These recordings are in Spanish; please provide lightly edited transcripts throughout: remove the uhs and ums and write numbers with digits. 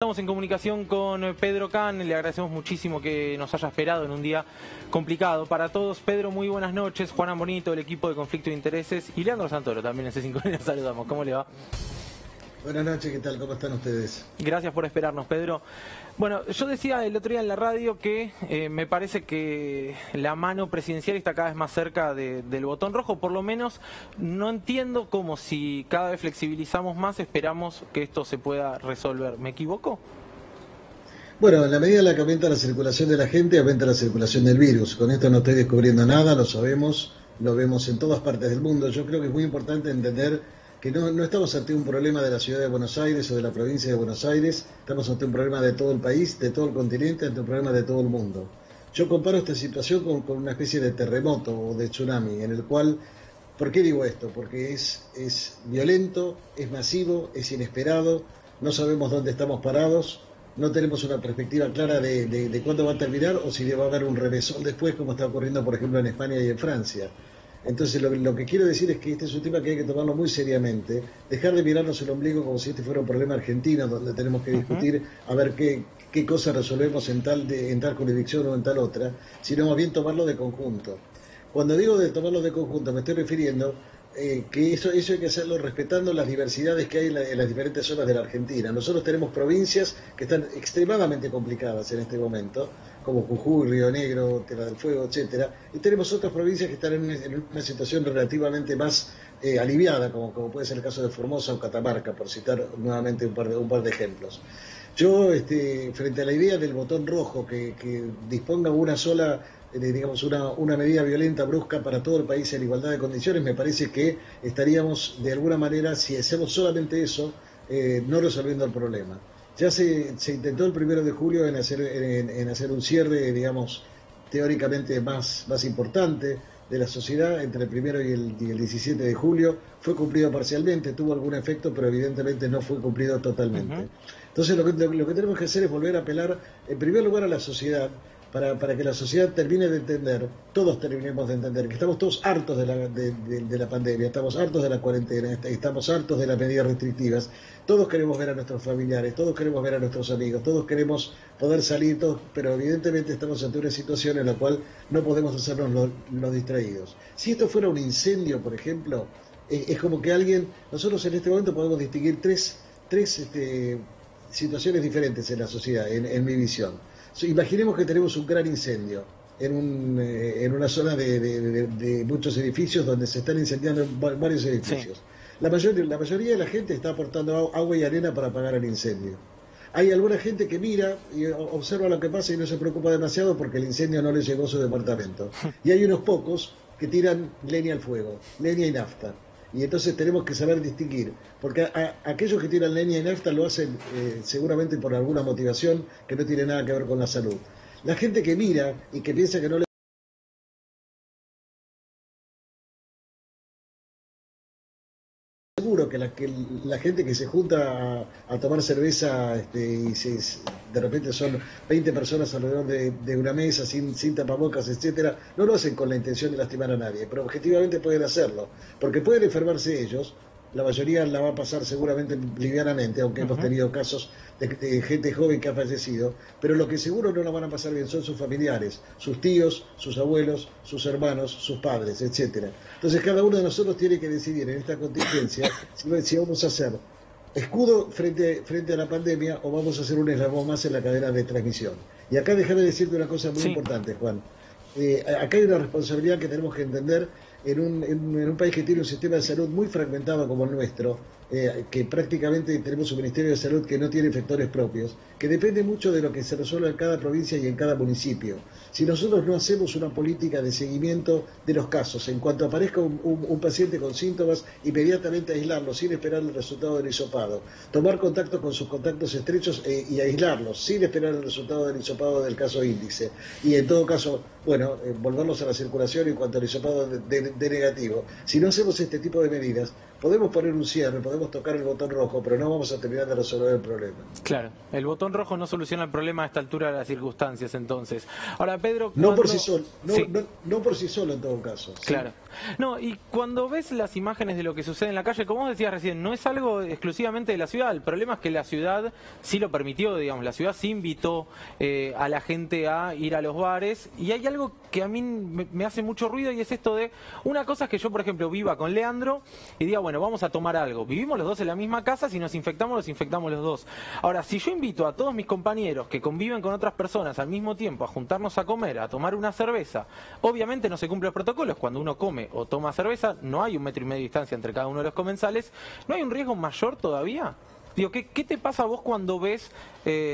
Estamos en comunicación con Pedro Can, le agradecemos muchísimo que nos haya esperado en un día complicado para todos. Pedro, muy buenas noches. Juan Bonito, el equipo de Conflicto de Intereses, y Leandro Santoro también en C5N, saludamos. ¿Cómo le va? Buenas noches, ¿qué tal? ¿Cómo están ustedes? Gracias por esperarnos, Pedro. Bueno, yo decía el otro día en la radio que me parece que la mano presidencial está cada vez más cerca del botón rojo. Por lo menos no entiendo cómo, si cada vez flexibilizamos más, esperamos que esto se pueda resolver. ¿Me equivoco? Bueno, en la medida en la que aumenta la circulación de la gente, aumenta la circulación del virus. Con esto no estoy descubriendo nada, lo sabemos, lo vemos en todas partes del mundo. Yo creo que es muy importante entender que no estamos ante un problema de la ciudad de Buenos Aires o de la provincia de Buenos Aires, estamos ante un problema de todo el país, de todo el continente, ante un problema de todo el mundo. Yo comparo esta situación con una especie de terremoto o de tsunami, en el cual, ¿por qué digo esto? Porque es violento, es masivo, es inesperado, no sabemos dónde estamos parados, no tenemos una perspectiva clara de cuándo va a terminar o si va a haber un revésol después, como está ocurriendo, por ejemplo, en España y en Francia. Entonces lo que quiero decir es que este es un tema que hay que tomarlo muy seriamente, dejar de mirarnos el ombligo como si este fuera un problema argentino donde tenemos que discutir a ver qué cosas resolvemos en tal jurisdicción o en tal otra, sino más bien tomarlo de conjunto. Cuando digo de tomarlo de conjunto me estoy refiriendo que eso hay que hacerlo respetando las diversidades que hay en las diferentes zonas de la Argentina. Nosotros tenemos provincias que están extremadamente complicadas en este momento, como Jujuy, Río Negro, Tierra del Fuego, etcétera, y tenemos otras provincias que están en una situación relativamente más aliviada, como puede ser el caso de Formosa o Catamarca, por citar nuevamente un par de ejemplos. Yo, frente a la idea del botón rojo que disponga una sola digamos, una medida violenta, brusca para todo el país en igualdad de condiciones, me parece que estaríamos, de alguna manera, si hacemos solamente eso, no resolviendo el problema. Ya se intentó el 1 de julio en hacer un cierre, digamos, teóricamente más importante de la sociedad entre el 1 y el 17 de julio. Fue cumplido parcialmente, tuvo algún efecto, pero evidentemente no fue cumplido totalmente. Entonces lo que tenemos que hacer es volver a apelar, en primer lugar, a la sociedad, para que la sociedad termine de entender, todos terminemos de entender, que estamos todos hartos de la pandemia, estamos hartos de la cuarentena, estamos hartos de las medidas restrictivas, todos queremos ver a nuestros familiares, todos queremos ver a nuestros amigos, todos queremos poder salir, pero evidentemente estamos ante una situación en la cual no podemos hacernos los distraídos. Si esto fuera un incendio, por ejemplo, es como que nosotros en este momento podemos distinguir tres situaciones diferentes en la sociedad, en mi visión. Imaginemos que tenemos un gran incendio en una zona de muchos edificios donde se están incendiando varios edificios. Sí. La mayoría de la gente está aportando agua y arena para apagar el incendio. Hay alguna gente que mira y observa lo que pasa y no se preocupa demasiado porque el incendio no le llegó a su departamento. Y hay unos pocos que tiran leña al fuego, leña y nafta. Y entonces tenemos que saber distinguir, porque aquellos que tiran leña y nafta lo hacen seguramente por alguna motivación que no tiene nada que ver con la salud. La gente que mira y que piensa que no le... Seguro que la gente que se junta a tomar cerveza y de repente son 20 personas alrededor de una mesa sin tapabocas, etcétera, no lo hacen con la intención de lastimar a nadie, pero objetivamente pueden hacerlo, porque pueden enfermarse ellos. La mayoría la va a pasar seguramente livianamente, aunque hemos tenido casos de gente joven que ha fallecido, pero lo que seguro no la van a pasar bien son sus familiares, sus tíos, sus abuelos, sus hermanos, sus padres, etcétera. Entonces cada uno de nosotros tiene que decidir en esta contingencia si vamos a hacer escudo frente a la pandemia o vamos a hacer un eslabón más en la cadena de transmisión. Y acá déjame decirte una cosa muy importante, Juan. Acá hay una responsabilidad que tenemos que entender en un país que tiene un sistema de salud muy fragmentado como el nuestro, que prácticamente tenemos un Ministerio de Salud que no tiene efectores propios, que depende mucho de lo que se resuelva en cada provincia y en cada municipio. Si nosotros no hacemos una política de seguimiento de los casos, en cuanto aparezca un paciente con síntomas, inmediatamente aislarlo sin esperar el resultado del hisopado, tomar contacto con sus contactos estrechos y aislarlos sin esperar el resultado del hisopado del caso índice, y en todo caso, volverlos a la circulación en cuanto al hisopado de negativo. Si no hacemos este tipo de medidas, podemos poner un cierre, podemos podemos tocar el botón rojo, pero no vamos a terminar de resolver el problema. Claro, el botón rojo no soluciona el problema a esta altura de las circunstancias, entonces. Ahora, Pedro... No por sí solo, no por sí solo en todo caso. ¿Sí? Claro. No, y cuando ves las imágenes de lo que sucede en la calle, como vos decías recién, no es algo exclusivamente de la ciudad. El problema es que la ciudad sí lo permitió, digamos, la ciudad sí invitó a la gente a ir a los bares, y hay algo que a mí me hace mucho ruido, y es esto de, una cosa es que yo, por ejemplo, viva con Leandro y diga, bueno, vamos a tomar algo. Vivimos los dos en la misma casa, si nos infectamos los dos. Ahora, si yo invito a todos mis compañeros que conviven con otras personas al mismo tiempo a juntarnos a comer, a tomar una cerveza, obviamente no se cumplen los protocolos. Cuando uno come o toma cerveza, no hay 1,5 metros de distancia entre cada uno de los comensales. ¿No hay un riesgo mayor todavía? Digo, ¿qué te pasa a vos cuando ves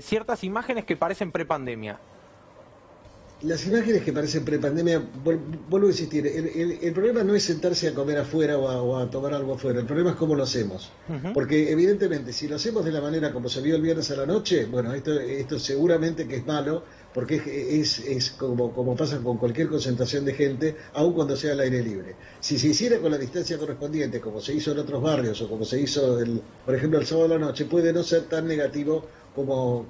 ciertas imágenes que parecen prepandemia? Las imágenes que parecen prepandemia, vuelvo a insistir, el problema no es sentarse a comer afuera o a tomar algo afuera, el problema es cómo lo hacemos. Porque evidentemente, si lo hacemos de la manera como se vio el viernes a la noche, bueno, esto seguramente que es malo, porque es como pasa con cualquier concentración de gente, aun cuando sea al aire libre. Si se hiciera con la distancia correspondiente, como se hizo en otros barrios, o como se hizo, por ejemplo, el sábado a la noche, puede no ser tan negativo como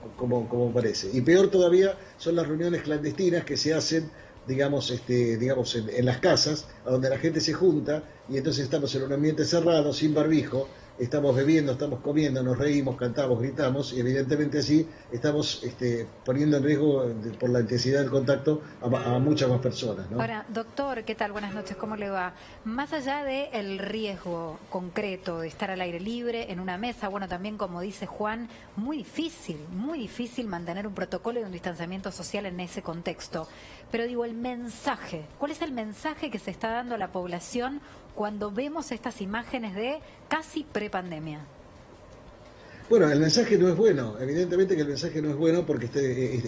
parece. Y peor todavía son las reuniones clandestinas que se hacen, digamos, en las casas, a donde la gente se junta, y entonces estamos en un ambiente cerrado, sin barbijo, estamos bebiendo, estamos comiendo, nos reímos, cantamos, gritamos, y evidentemente así estamos poniendo en riesgo por la intensidad del contacto a muchas más personas, ¿no? Ahora, doctor, ¿qué tal? Buenas noches, ¿cómo le va? Más allá del riesgo concreto de estar al aire libre, en una mesa, bueno, también como dice Juan, muy difícil mantener un protocolo y un distanciamiento social en ese contexto. Pero digo, el mensaje, ¿cuál es el mensaje que se está dando a la población cuando vemos estas imágenes de casi prepandemia? Bueno, el mensaje no es bueno, evidentemente que el mensaje no es bueno, porque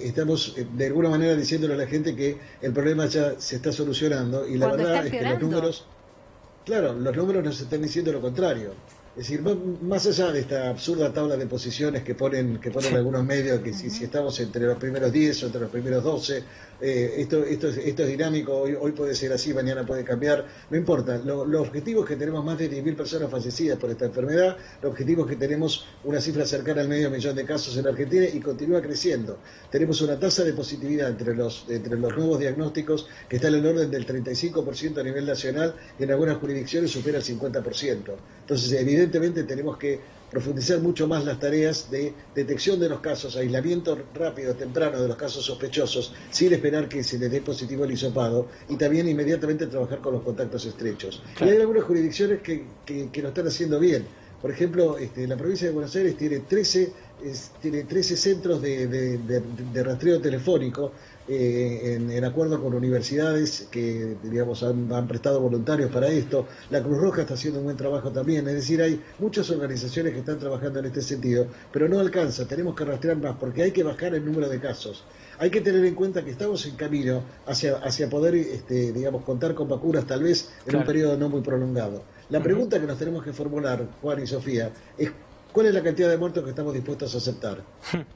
estamos de alguna manera diciéndole a la gente que el problema ya se está solucionando, y la verdad es que los números nos están diciendo lo contrario. Es decir, más allá de esta absurda tabla de posiciones que ponen algunos medios, que si estamos entre los primeros 10 o entre los primeros 12, esto es dinámico, hoy puede ser así, mañana puede cambiar, no importa. Los objetivos que tenemos más de 10.000 personas fallecidas por esta enfermedad, los objetivos que tenemos una cifra cercana al 500.000 de casos en Argentina y continúa creciendo. Tenemos una tasa de positividad entre los nuevos diagnósticos que está en el orden del 35% a nivel nacional, y en algunas jurisdicciones supera el 50%. Entonces, evidentemente tenemos que profundizar mucho más las tareas de detección de los casos, aislamiento rápido, temprano de los casos sospechosos, sin esperar que se les dé positivo el hisopado, y también inmediatamente trabajar con los contactos estrechos. Claro. Y hay algunas jurisdicciones que lo están haciendo bien. Por ejemplo, la provincia de Buenos Aires tiene 13 centros de rastreo telefónico, en acuerdo con universidades que, digamos, han prestado voluntarios para esto. La Cruz Roja está haciendo un buen trabajo también. Es decir, hay muchas organizaciones que están trabajando en este sentido, pero no alcanza, tenemos que rastrear más, porque hay que bajar el número de casos. Hay que tener en cuenta que estamos en camino hacia poder, digamos, contar con vacunas, tal vez en un periodo no muy prolongado. La pregunta que nos tenemos que formular, Juan y Sofía, es: ¿cuál es la cantidad de muertos que estamos dispuestos a aceptar?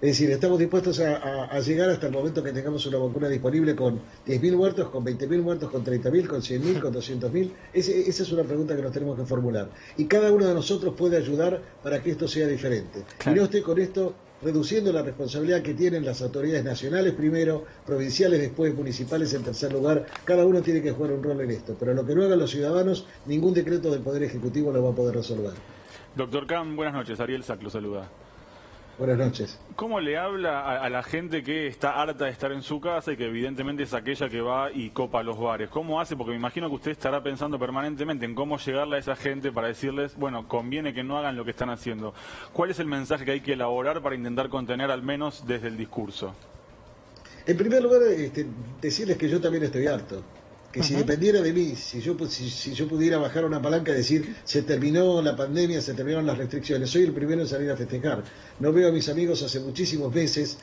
Es decir, ¿estamos dispuestos a llegar hasta el momento que tengamos una vacuna disponible con 10.000 muertos, con 20.000 muertos, con 30.000, con 100.000, con 200.000? Esa es una pregunta que nos tenemos que formular. Y cada uno de nosotros puede ayudar para que esto sea diferente. Claro. Y no estoy con esto reduciendo la responsabilidad que tienen las autoridades nacionales primero, provinciales después, municipales en tercer lugar. Cada uno tiene que jugar un rol en esto. Pero lo que no hagan los ciudadanos, ningún decreto del Poder Ejecutivo lo va a poder resolver. Doctor Kahn, buenas noches. Ariel Sack lo saluda. Buenas noches. ¿Cómo le habla a la gente que está harta de estar en su casa y que evidentemente es aquella que va y copa los bares? ¿Cómo hace? Porque me imagino que usted estará pensando permanentemente en cómo llegarle a esa gente para decirles, bueno, conviene que no hagan lo que están haciendo. ¿Cuál es el mensaje que hay que elaborar para intentar contener, al menos desde el discurso? En primer lugar, decirles que yo también estoy harto. Que si dependiera de mí, si yo pudiera bajar una palanca y decir, se terminó la pandemia, se terminaron las restricciones, soy el primero en salir a festejar. No veo a mis amigos hace muchísimos meses,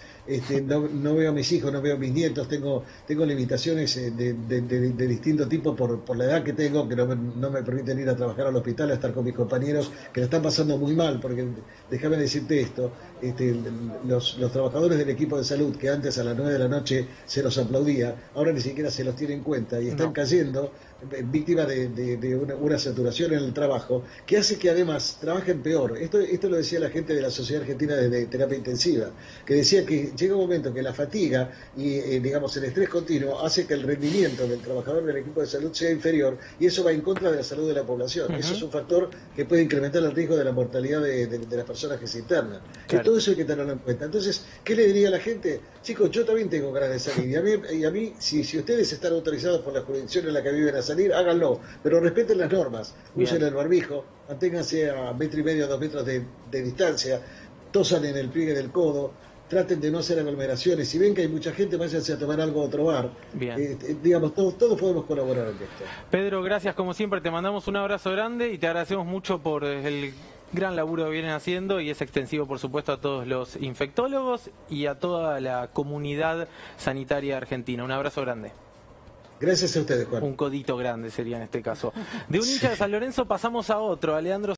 no veo a mis hijos, no veo a mis nietos, tengo limitaciones de distinto tipo por la edad que tengo, que no me permiten ir a trabajar al hospital, a estar con mis compañeros, que la están pasando muy mal, porque déjame decirte esto, los trabajadores del equipo de salud, que antes a las 9 de la noche se los aplaudía, ahora ni siquiera se los tiene en cuenta, y están cayendo víctimas de una saturación en el trabajo, que hace que además trabajen peor. Esto lo decía la gente de la Sociedad Argentina de Terapia Intensiva, que decía que llega un momento que la fatiga y, digamos, el estrés continuo hace que el rendimiento del trabajador del equipo de salud sea inferior, y eso va en contra de la salud de la población. Eso es un factor que puede incrementar el riesgo de la mortalidad de las personas que se internan. Claro. Todo eso hay que tenerlo en cuenta. Entonces, ¿qué le diría a la gente? Chicos, yo también tengo ganas de salir, y a mí si ustedes están autorizados por la jurisdicción en la que viven a salir, háganlo, pero respeten las normas, usen el barbijo, manténganse a 1,5 metros, 2 metros de distancia, tosan en el pliegue del codo, traten de no hacer aglomeraciones. Si ven que hay mucha gente, váyanse a tomar algo a otro bar. Digamos, todos podemos colaborar en esto. Pedro, gracias como siempre, te mandamos un abrazo grande y te agradecemos mucho por el gran laburo que vienen haciendo, y es extensivo, por supuesto, a todos los infectólogos y a toda la comunidad sanitaria argentina. Un abrazo grande. Gracias a ustedes, Juan. Un codito grande sería en este caso. De un hincha de San Lorenzo pasamos a otro, a Leandro